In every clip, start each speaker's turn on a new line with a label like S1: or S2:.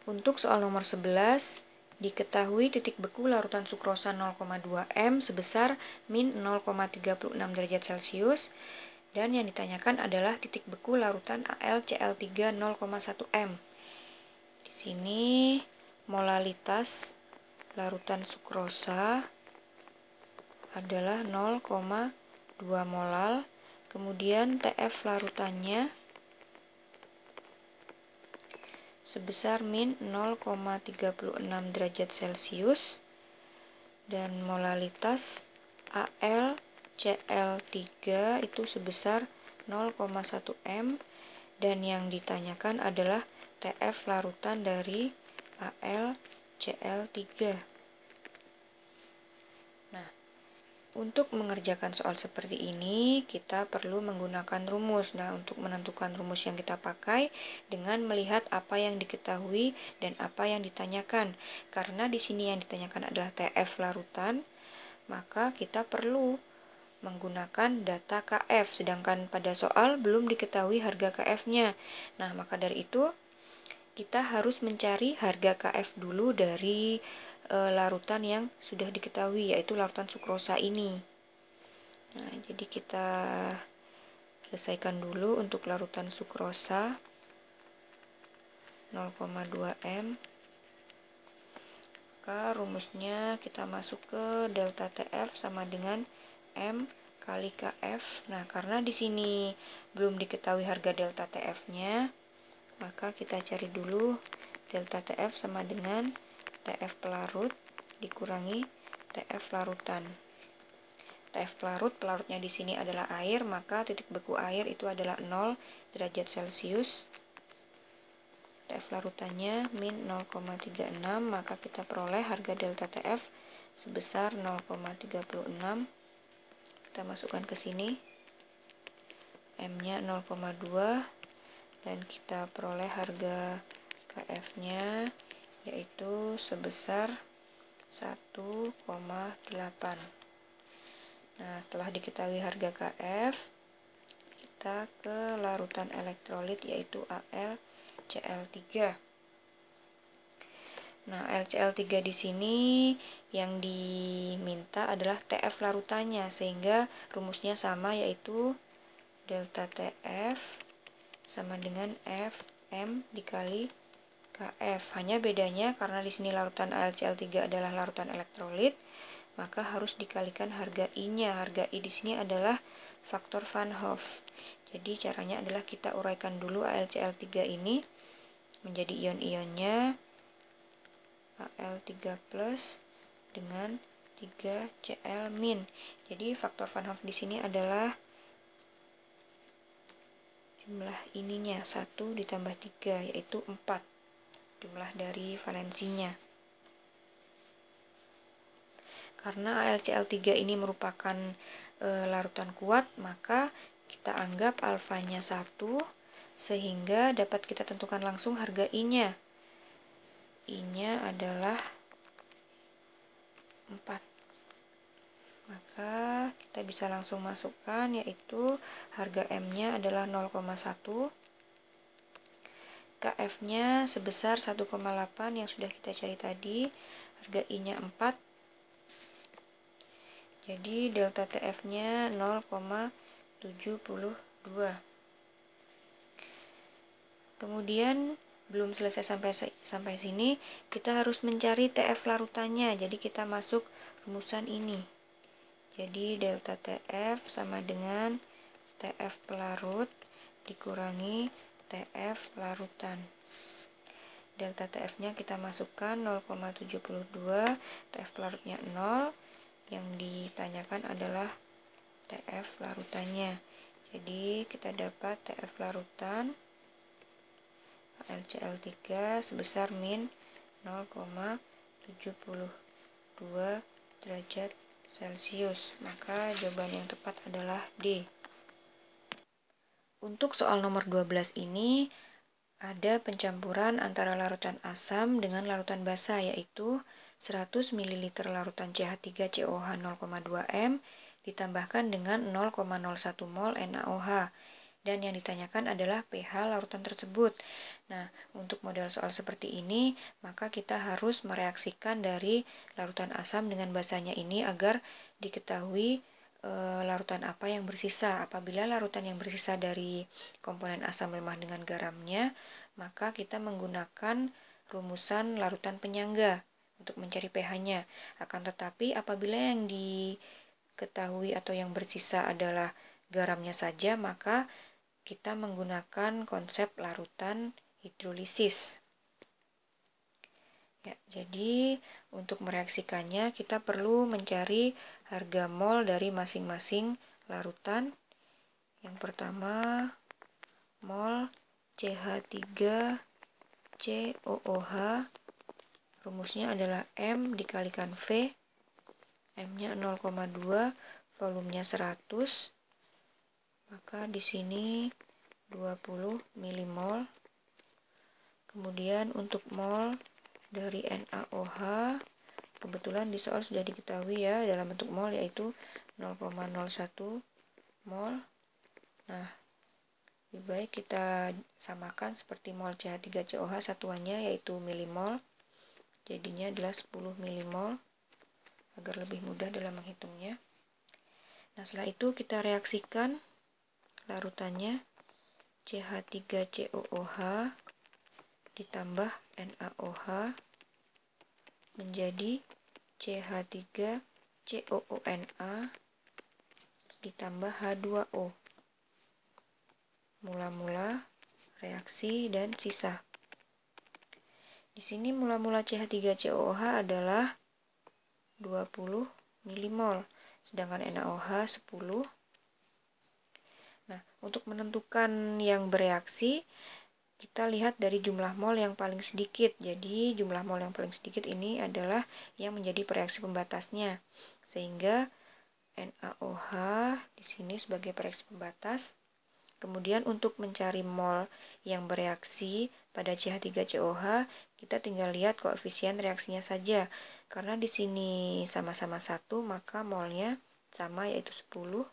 S1: Untuk soal nomor 11, diketahui titik beku larutan sukrosa 0,2 M sebesar min 0,36 derajat Celcius, dan yang ditanyakan adalah titik beku larutan AlCl3 0,1 M. Di sini molalitas larutan sukrosa adalah 0,2 molal, kemudian TF larutannya sebesar min 0,36 derajat Celcius, dan molalitas AlCl3 itu sebesar 0,1 M, dan yang ditanyakan adalah TF larutan dari AlCl3. Nah, untuk mengerjakan soal seperti ini, kita perlu menggunakan rumus. Nah, untuk menentukan rumus yang kita pakai dengan melihat apa yang diketahui dan apa yang ditanyakan. Karena di sini yang ditanyakan adalah TF larutan, maka kita perlu menggunakan data KF, sedangkan pada soal belum diketahui harga KF-nya. Nah, maka dari itu kita harus mencari harga KF dulu dari larutan yang sudah diketahui, yaitu larutan sukrosa ini. Nah, jadi kita selesaikan dulu untuk larutan sukrosa 0,2 M. Maka rumusnya kita masuk ke delta TF sama dengan M kali KF. Nah, karena di sini belum diketahui harga delta TF-nya, maka kita cari dulu delta TF sama dengan TF pelarut dikurangi TF larutan. TF pelarutnya di sini adalah air, maka titik beku air itu adalah 0 derajat Celcius. TF larutannya min 0,36, maka kita peroleh harga delta TF sebesar 0,36. Kita masukkan ke sini. M-nya 0,2, dan kita peroleh harga KF-nya yaitu sebesar 1,8. Nah, setelah diketahui harga KF, kita ke larutan elektrolit yaitu AlCl3. Nah, AlCl3 di sini yang diminta adalah TF larutannya, sehingga rumusnya sama, yaitu delta TF sama dengan Fm dikali KF. Hanya bedanya karena di sini larutan AlCl3 adalah larutan elektrolit, maka harus dikalikan harga I-nya. Harga I di sini adalah faktor Van Hoff. Jadi caranya adalah kita uraikan dulu AlCl3 ini menjadi ion-ionnya Al3+ dengan 3Cl-. Jadi faktor Van Hoff di sini adalah jumlah ininya 1 ditambah 3, yaitu 4 jumlah dari valensinya. Karena AlCl3 ini merupakan larutan kuat, maka kita anggap alfanya 1, sehingga dapat kita tentukan langsung harga I-nya. I-nya adalah 4. Maka kita bisa langsung masukkan, yaitu harga M-nya adalah 0,1. KF-nya sebesar 1,8 yang sudah kita cari tadi. Harga I-nya 4. Jadi delta TF-nya 0,72. Kemudian belum selesai sampai sini, kita harus mencari TF larutannya. Jadi kita masuk rumusan ini. Jadi delta TF sama dengan TF pelarut dikurangi TF larutan. Delta TF-nya kita masukkan 0,72, TF pelarutnya 0. Yang ditanyakan adalah TF larutannya. Jadi kita dapat TF larutan AlCl3 sebesar min 0,72 derajat Celcius. Maka jawaban yang tepat adalah D. Untuk soal nomor 12 ini ada pencampuran antara larutan asam dengan larutan basa, yaitu 100 ml larutan CH3COH 0,2 M ditambahkan dengan 0,01 mol NaOH. dan yang ditanyakan adalah pH larutan tersebut. Nah, untuk model soal seperti ini, maka kita harus mereaksikan dari larutan asam dengan basanya ini agar diketahui larutan apa yang bersisa. Apabila larutan yang bersisa dari komponen asam lemah dengan garamnya, maka kita menggunakan rumusan larutan penyangga untuk mencari pH-nya. Akan tetapi apabila yang diketahui atau yang bersisa adalah garamnya saja, maka kita menggunakan konsep larutan hidrolisis. Ya, jadi untuk mereaksikannya kita perlu mencari harga mol dari masing-masing larutan. Yang pertama, mol CH3COOH, rumusnya adalah M dikalikan V, M-nya 0,2, volumenya 100, maka di sini 20 milimol. Kemudian untuk mol dari NaOH, kebetulan di soal sudah diketahui ya dalam bentuk mol yaitu 0,01 mol. Nah, lebih baik kita samakan seperti mol CH3COH, satuannya yaitu milimol. Jadinya adalah 10 milimol agar lebih mudah dalam menghitungnya. Nah, setelah itu kita reaksikan larutannya CH3COOH ditambah NaOH menjadi CH3COONa ditambah H2O. Mula-mula, reaksi, dan sisa. Di sini mula-mula CH3COOH adalah 20 milimol, sedangkan NaOH 10. Nah, untuk menentukan yang bereaksi, kita lihat dari jumlah mol yang paling sedikit. Jadi, jumlah mol yang paling sedikit ini adalah yang menjadi reaksi pembatasnya. Sehingga NaOH di sini sebagai reaksi pembatas. Kemudian untuk mencari mol yang bereaksi pada CH3COH, kita tinggal lihat koefisien reaksinya saja. Karena di sini sama-sama 1, maka molnya sama yaitu 10.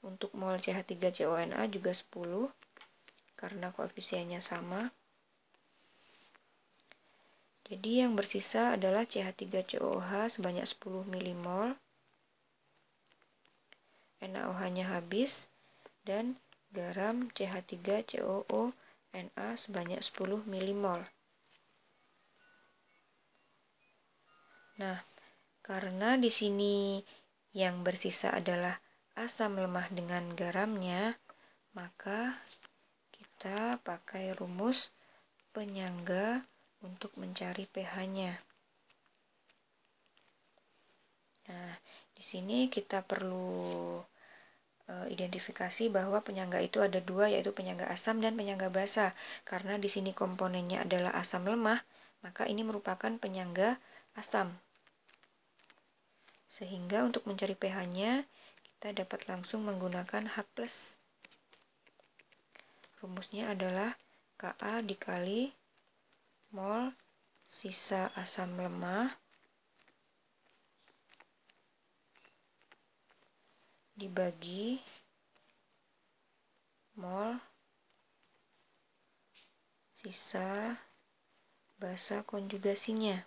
S1: Untuk mol CH3CONa juga 10. Karena koefisiennya sama. Jadi yang bersisa adalah CH3COOH sebanyak 10 milimol, NaOH-nya habis, dan garam CH3COONa sebanyak 10 milimol. Nah, karena di sini yang bersisa adalah asam lemah dengan garamnya, maka kita pakai rumus penyangga untuk mencari pH-nya. Nah, di sini kita perlu identifikasi bahwa penyangga itu ada dua, yaitu penyangga asam dan penyangga basa. Karena di sini komponennya adalah asam lemah, maka ini merupakan penyangga asam. Sehingga untuk mencari pH-nya, kita dapat langsung menggunakan H+. Rumusnya adalah Ka dikali mol sisa asam lemah dibagi mol sisa basa konjugasinya.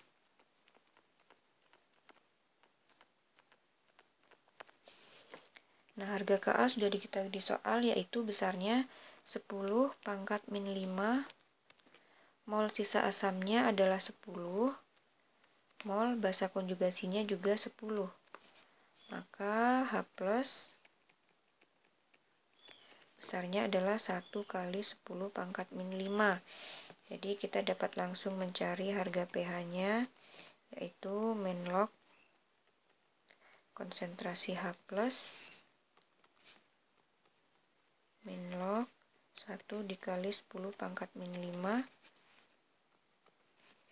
S1: Nah, harga Ka sudah diketahui di soal, yaitu besarnya 10 pangkat min 5. Mol sisa asamnya adalah 10. Mol basa konjugasinya juga 10. Maka H+ besarnya adalah 1 kali 10 pangkat min 5. Jadi kita dapat langsung mencari harga pH-nya, yaitu min log konsentrasi H+ min log 1 dikali 10 pangkat min 5.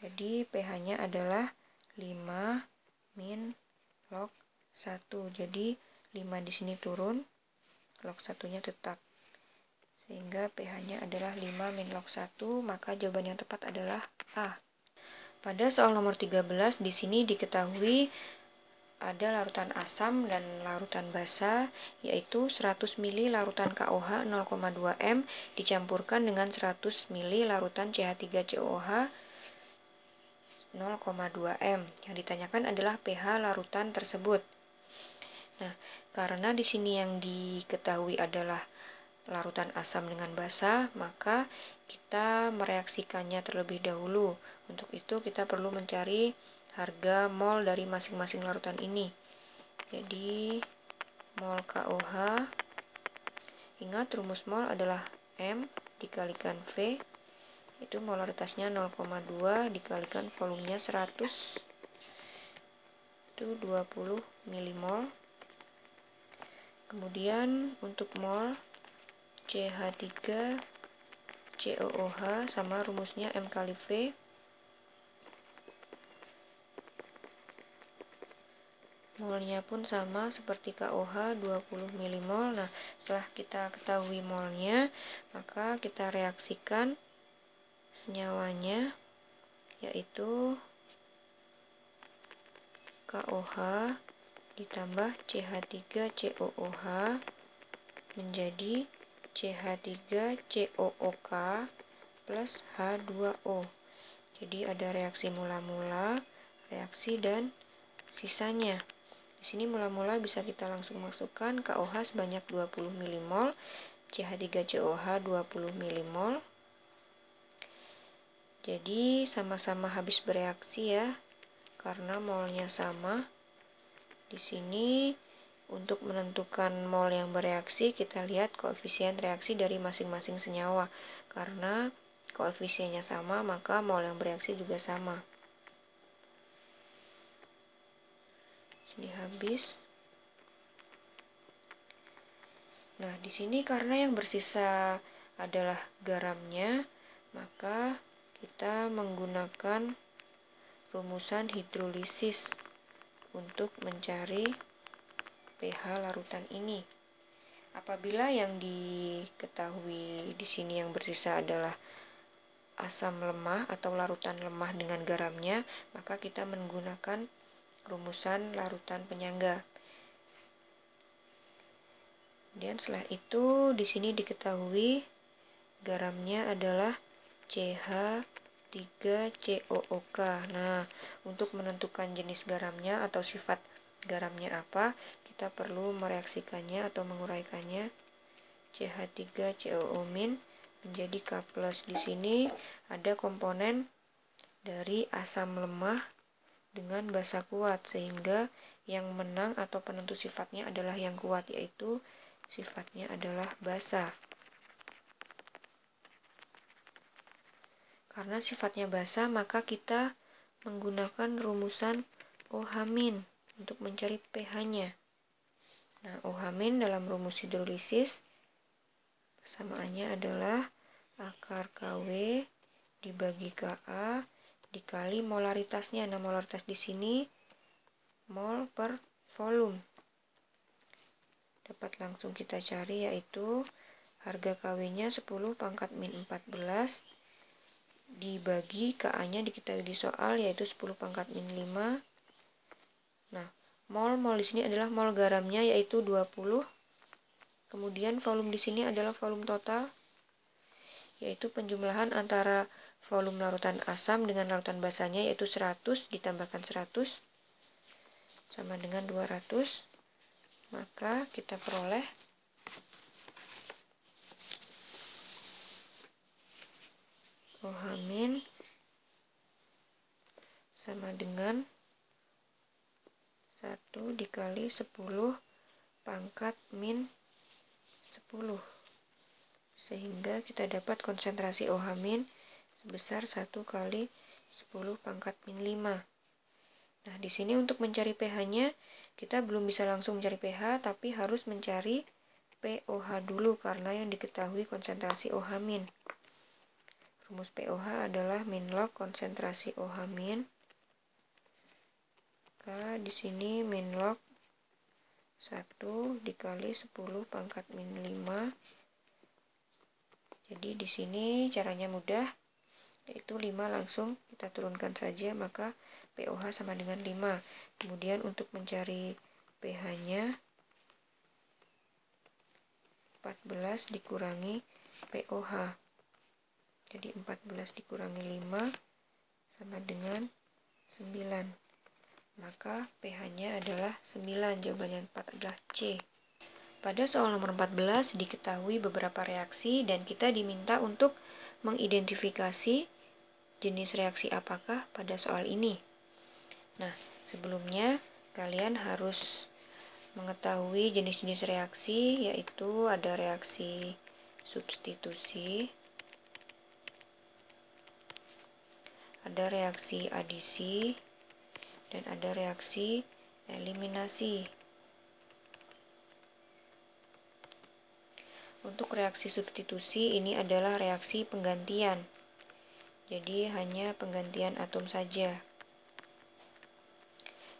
S1: Jadi pH-nya adalah 5 min log 1. Jadi 5 di sini turun, log 1-nya tetap. Sehingga pH-nya adalah 5 min log 1, maka jawaban yang tepat adalah A. Pada soal nomor 13 di sini diketahui ada larutan asam dan larutan basa, yaitu 100 ml larutan KOH 0,2 m dicampurkan dengan 100 ml larutan CH3COOH 0,2 m. Yang ditanyakan adalah pH larutan tersebut. Nah, karena di sini yang diketahui adalah larutan asam dengan basa, maka kita mereaksikannya terlebih dahulu. Untuk itu kita perlu mencari harga mol dari masing-masing larutan ini. Jadi mol KOH, ingat rumus mol adalah M dikalikan V, itu molaritasnya 0,2 dikalikan volumenya 100, itu 20 milimol. Kemudian untuk mol CH3COOH sama rumusnya M kali V, molnya pun sama seperti KOH 20 milimol. Nah, setelah kita ketahui molnya, maka kita reaksikan senyawanya, yaitu KOH ditambah CH3COOH menjadi CH3COOK plus H2O. Jadi ada reaksi mula-mula, reaksi, dan sisanya. Di sini mula-mula bisa kita langsung masukkan KOH sebanyak 20 milimol, CH3COOH 20 milimol. Jadi sama-sama habis bereaksi ya, karena molnya sama. Di sini untuk menentukan mol yang bereaksi, kita lihat koefisien reaksi dari masing-masing senyawa. Karena koefisiennya sama, maka mol yang bereaksi juga sama. Ini habis. Nah, di sini karena yang bersisa adalah garamnya, maka kita menggunakan rumusan hidrolisis untuk mencari pH larutan ini. Apabila yang diketahui di sini yang bersisa adalah asam lemah atau larutan lemah dengan garamnya, maka kita menggunakan rumusan larutan penyangga. Dan setelah itu di sini diketahui garamnya adalah CH3COOK. Nah, untuk menentukan jenis garamnya atau sifat garamnya apa, kita perlu mereaksikannya atau menguraikannya. CH3COO- menjadi K+. Di sini ada komponen dari asam lemah dengan basa kuat, sehingga yang menang atau penentu sifatnya adalah yang kuat, yaitu sifatnya adalah basa. Karena sifatnya basa, maka kita menggunakan rumusan OH- untuk mencari pH-nya. Nah, OH- dalam rumus hidrolisis persamaannya adalah akar KW dibagi KA dikali molaritasnya. Nah, molaritas di sini mol per volume. Dapat langsung kita cari, yaitu harga KW-nya 10 pangkat min 14 dibagi KA-nya diketahui di soal, yaitu 10 pangkat min 5. Nah, mol di sini adalah mol garamnya, yaitu 20. Kemudian volume di sini adalah volume total, yaitu penjumlahan antara volume larutan asam dengan larutan basanya, yaitu 100 ditambahkan 100 sama dengan 200. Maka kita peroleh OH- sama dengan 1 dikali 10 pangkat min 10. Sehingga kita dapat konsentrasi OH- sebesar 1 kali 10 pangkat min 5. Nah, di sini untuk mencari pH-nya, kita belum bisa langsung mencari pH, tapi harus mencari pOH dulu, karena yang diketahui konsentrasi OH-. Rumus pOH adalah min log konsentrasi OH-. Di sini min log 1 dikali 10 pangkat min 5. Jadi di sini caranya mudah. yaitu 5 langsung kita turunkan saja, maka pOH sama dengan 5. Kemudian untuk mencari pH-nya 14 dikurangi pOH. Jadi 14 dikurangi 5 sama dengan 9. Maka pH-nya adalah 9. Jawabannya 4 adalah C. Pada soal nomor 14 diketahui beberapa reaksi dan kita diminta untuk mengidentifikasi jenis reaksi apakah pada soal ini. Nah, sebelumnya kalian harus mengetahui jenis-jenis reaksi, yaitu ada reaksi substitusi, ada reaksi adisi, dan ada reaksi eliminasi. Untuk reaksi substitusi ini adalah reaksi penggantian. Jadi hanya penggantian atom saja.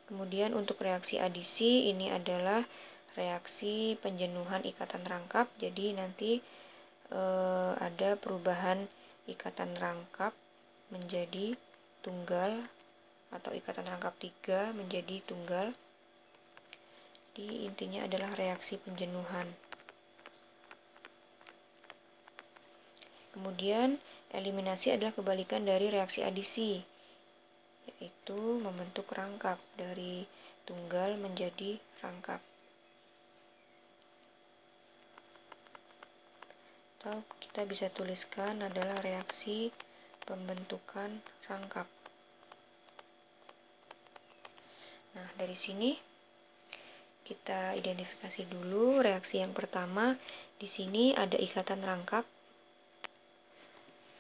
S1: Kemudian untuk reaksi adisi ini adalah reaksi penjenuhan ikatan rangkap. Jadi nanti ada perubahan ikatan rangkap menjadi tunggal atau ikatan rangkap 3 menjadi tunggal. Jadi intinya adalah reaksi penjenuhan. Kemudian eliminasi adalah kebalikan dari reaksi adisi, yaitu membentuk rangkap dari tunggal menjadi rangkap. Atau kita bisa tuliskan adalah reaksi pembentukan rangkap. Nah, dari sini kita identifikasi dulu reaksi yang pertama. Di sini ada ikatan rangkap.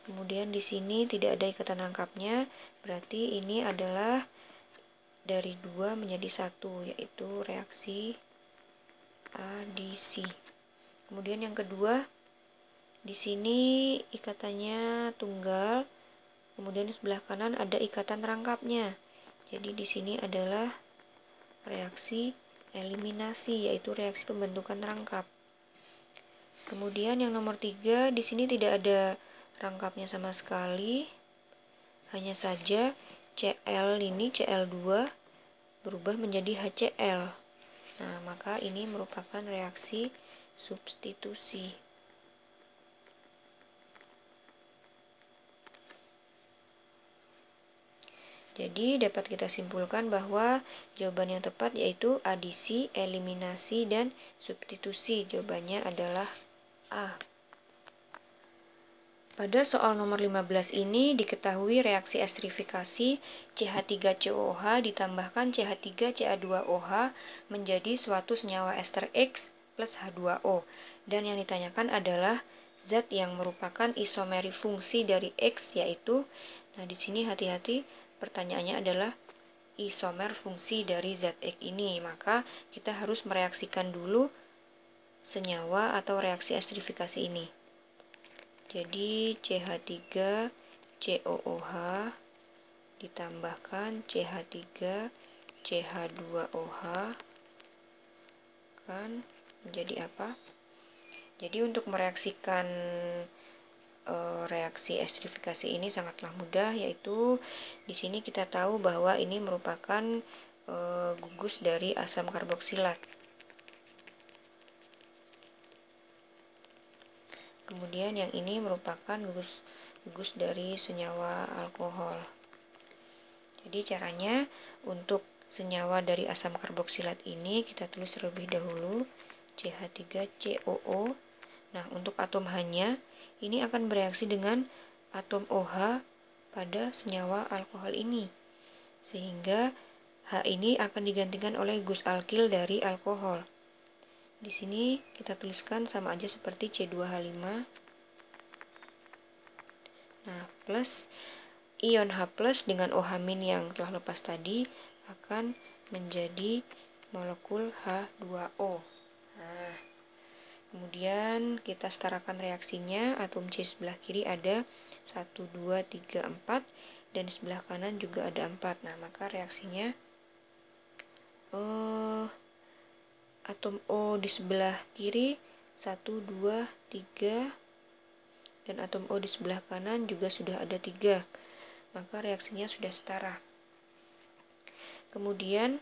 S1: Kemudian di sini tidak ada ikatan rangkapnya, berarti ini adalah dari 2 menjadi 1, yaitu reaksi adisi. Kemudian yang kedua, di sini ikatannya tunggal, kemudian di sebelah kanan ada ikatan rangkapnya. Jadi di sini adalah reaksi eliminasi, yaitu reaksi pembentukan rangkap. Kemudian yang nomor 3, di sini tidak ada rangkapnya sama sekali, hanya saja Cl ini Cl2 berubah menjadi HCl. Nah, maka ini merupakan reaksi substitusi. Jadi dapat kita simpulkan bahwa jawaban yang tepat yaitu adisi, eliminasi, dan substitusi. Jawabannya adalah A. Pada soal nomor 15 ini diketahui reaksi esterifikasi CH3COOH ditambahkan CH3Ca2OH menjadi suatu senyawa ester X plus H2O. Dan yang ditanyakan adalah zat yang merupakan isomeri fungsi dari X, yaitu, nah di sini hati-hati, pertanyaannya adalah isomer fungsi dari zat X ini. Maka kita harus mereaksikan dulu senyawa atau reaksi esterifikasi ini. Jadi CH3COOH ditambahkan CH3CH2OH kan menjadi apa? Jadi untuk mereaksikan reaksi esterifikasi ini sangatlah mudah, yaitu di sini kita tahu bahwa ini merupakan gugus dari asam karboksilat. Kemudian yang ini merupakan gugus dari senyawa alkohol. Jadi caranya untuk senyawa dari asam karboksilat ini kita tulis terlebih dahulu CH3COO. Nah, untuk atom H-nya ini akan bereaksi dengan atom OH pada senyawa alkohol ini. Sehingga H ini akan digantikan oleh gus alkil dari alkohol. Di sini kita tuliskan sama aja seperti C2H5. Nah, plus ion H+ dengan OH- yang telah lepas tadi akan menjadi molekul H2O. Nah, kemudian kita setarakan reaksinya. Atom C sebelah kiri ada 1, 2, 3, 4 dan di sebelah kanan juga ada 4. Nah, maka reaksinya atom O di sebelah kiri 1, 2, 3 dan atom O di sebelah kanan juga sudah ada 3, maka reaksinya sudah setara. Kemudian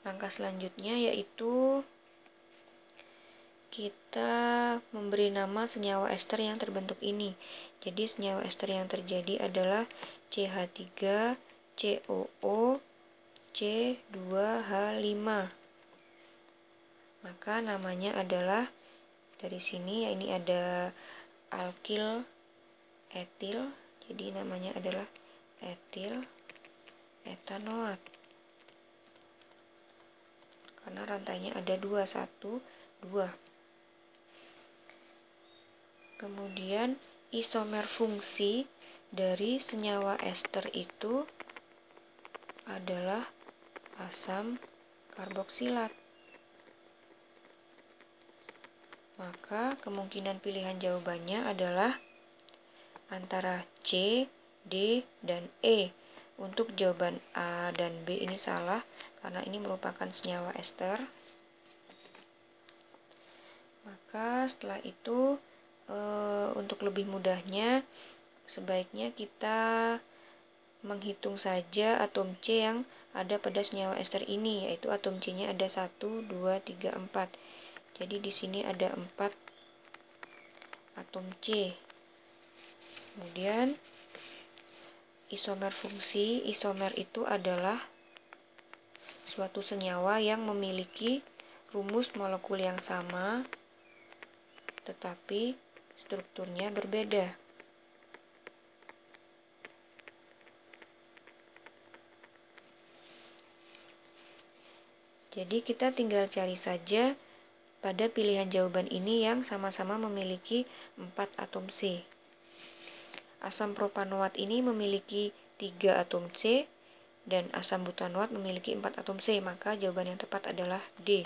S1: langkah selanjutnya yaitu kita memberi nama senyawa ester yang terbentuk ini. Jadi senyawa ester yang terjadi adalah CH3COO C2H5. Maka namanya adalah dari sini ya, ini ada alkil etil, jadi namanya adalah etil etanoat. Karena rantainya ada 2, 1, 2. Kemudian isomer fungsi dari senyawa ester itu adalah asam karboksilat. Maka kemungkinan pilihan jawabannya adalah antara C, D, dan E. Untuk jawaban A dan B ini salah karena ini merupakan senyawa ester. Maka setelah itu untuk lebih mudahnya sebaiknya kita menghitung saja atom C yang ada pada senyawa ester ini, yaitu atom C-nya ada 1, 2, 3, 4. Jadi di sini ada 4 atom C. Kemudian isomer fungsi. Isomer itu adalah suatu senyawa yang memiliki rumus molekul yang sama tetapi strukturnya berbeda. Jadi kita tinggal cari saja pada pilihan jawaban ini yang sama-sama memiliki 4 atom C. Asam propanoat ini memiliki 3 atom C dan asam butanoat memiliki 4 atom C, maka jawaban yang tepat adalah D.